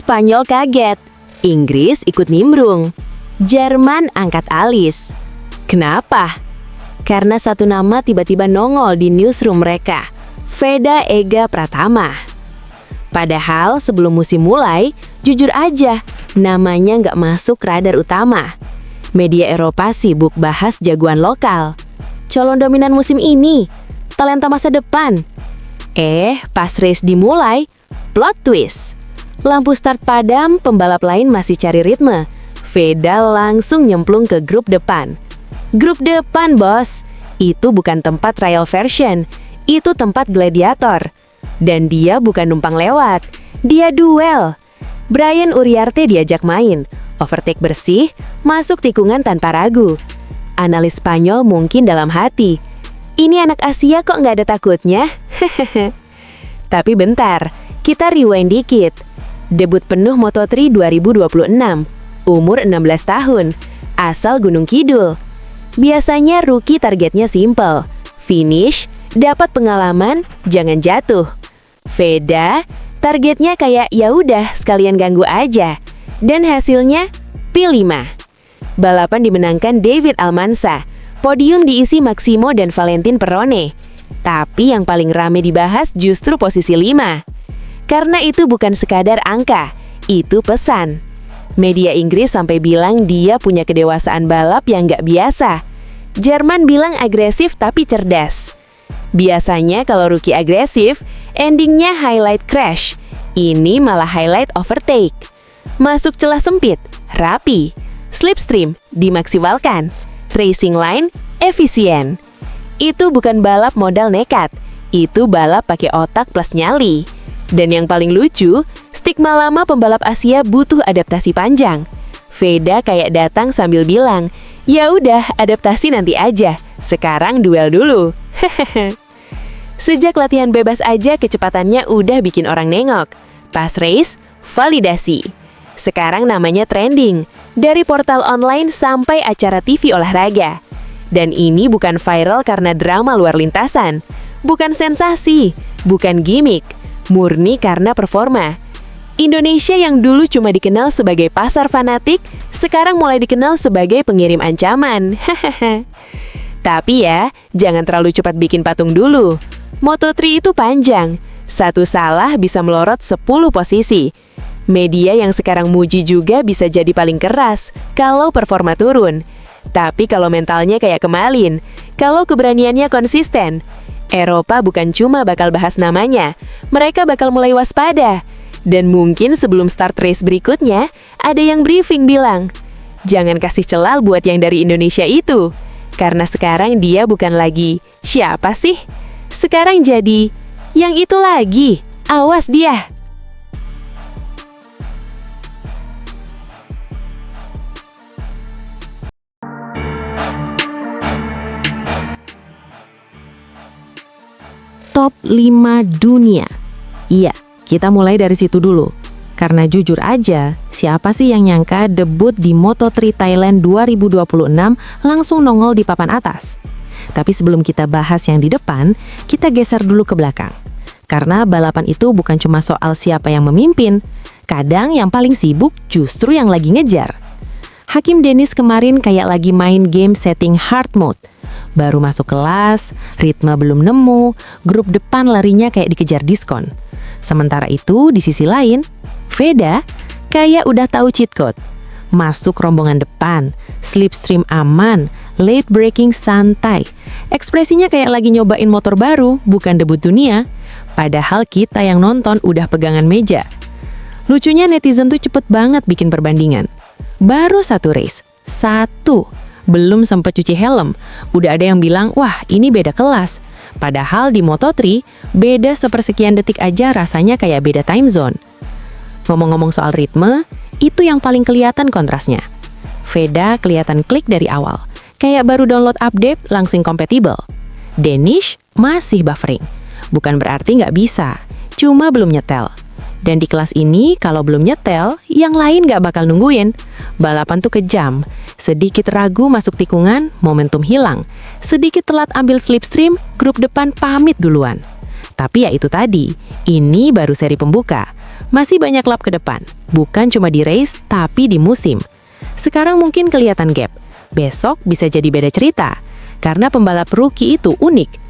Spanyol kaget, Inggris ikut nimbrung, Jerman angkat alis. Kenapa? Karena satu nama tiba-tiba nongol di newsroom mereka, Veda Ega Pratama. Padahal sebelum musim mulai, jujur aja, namanya nggak masuk radar utama. Media Eropa sibuk bahas jagoan lokal, calon dominan musim ini, talenta masa depan. Pas race dimulai, plot twist. Lampu start padam, pembalap lain masih cari ritme. Veda langsung nyemplung ke grup depan. Grup depan, bos. Itu bukan tempat trial version, itu tempat gladiator. Dan dia bukan numpang lewat, dia duel. Brian Uriarte diajak main, overtake bersih, masuk tikungan tanpa ragu. Analis Spanyol mungkin dalam hati, ini anak Asia kok nggak ada takutnya? Tapi bentar, kita rewind dikit. Debut penuh Moto3 2026, umur 16 tahun, asal Gunung Kidul. Biasanya rookie targetnya simple, finish, dapat pengalaman, jangan jatuh. Veda, targetnya kayak ya udah sekalian ganggu aja. Dan hasilnya P5. Balapan dimenangkan David Almanza, podium diisi Maximo dan Valentin Perrone. Tapi yang paling rame dibahas justru posisi 5. Karena itu bukan sekadar angka, itu pesan. Media Inggris sampai bilang dia punya kedewasaan balap yang nggak biasa. Jerman bilang agresif tapi cerdas. Biasanya kalau rookie agresif, endingnya highlight crash. Ini malah highlight overtake. Masuk celah sempit, rapi. Slipstream, dimaksimalkan. Racing line, efisien. Itu bukan balap modal nekat, itu balap pakai otak plus nyali. Dan yang paling lucu, stigma lama pembalap Asia butuh adaptasi panjang. Veda kayak datang sambil bilang, ya udah adaptasi nanti aja, sekarang duel dulu. Sejak latihan bebas aja kecepatannya udah bikin orang nengok. Pas race, validasi. Sekarang namanya trending, dari portal online sampai acara TV olahraga. Dan ini bukan viral karena drama luar lintasan, bukan sensasi, bukan gimmick, murni karena performa. Indonesia yang dulu cuma dikenal sebagai pasar fanatik, sekarang mulai dikenal sebagai pengirim ancaman. Tapi ya, jangan terlalu cepat bikin patung dulu. Moto3 itu panjang, satu salah bisa melorot 10 posisi. Media yang sekarang muji juga bisa jadi paling keras kalau performa turun. Tapi kalau mentalnya kayak kemalin, kalau keberaniannya konsisten, Eropa bukan cuma bakal bahas namanya, mereka bakal mulai waspada. Dan mungkin sebelum start race berikutnya, ada yang briefing bilang, jangan kasih celal buat yang dari Indonesia itu. Karena sekarang dia bukan lagi, siapa sih? Sekarang jadi, yang itu lagi, awas dia. Top 5 dunia. Iya, kita mulai dari situ dulu. Karena jujur aja, siapa sih yang nyangka debut di Moto3 Thailand 2026 langsung nongol di papan atas? Tapi sebelum kita bahas yang di depan, kita geser dulu ke belakang. Karena balapan itu bukan cuma soal siapa yang memimpin, kadang yang paling sibuk justru yang lagi ngejar. Hakim Dennis kemarin kayak lagi main game setting hard mode. Baru masuk kelas, ritme belum nemu, grup depan larinya kayak dikejar diskon. Sementara itu, di sisi lain, Veda kayak udah tahu cheat code. Masuk rombongan depan, slipstream aman, late braking santai. Ekspresinya kayak lagi nyobain motor baru, bukan debut dunia. Padahal kita yang nonton udah pegangan meja. Lucunya netizen tuh cepet banget bikin perbandingan. Baru satu race, belum sempat cuci helm, udah ada yang bilang, wah ini beda kelas. Padahal di Moto3, beda sepersekian detik aja rasanya kayak beda time zone. Ngomong-ngomong soal ritme, itu yang paling kelihatan kontrasnya. Veda kelihatan klik dari awal, kayak baru download update langsung kompatibel. Danish masih buffering. Bukan berarti nggak bisa, cuma belum nyetel. Dan di kelas ini, kalau belum nyetel, yang lain nggak bakal nungguin. Balapan tuh kejam. Sedikit ragu masuk tikungan, momentum hilang. Sedikit telat ambil slipstream, grup depan pamit duluan. Tapi ya itu tadi, ini baru seri pembuka. Masih banyak lap ke depan. Bukan cuma di race, tapi di musim. Sekarang mungkin kelihatan gap. Besok bisa jadi beda cerita. Karena pembalap rookie itu unik.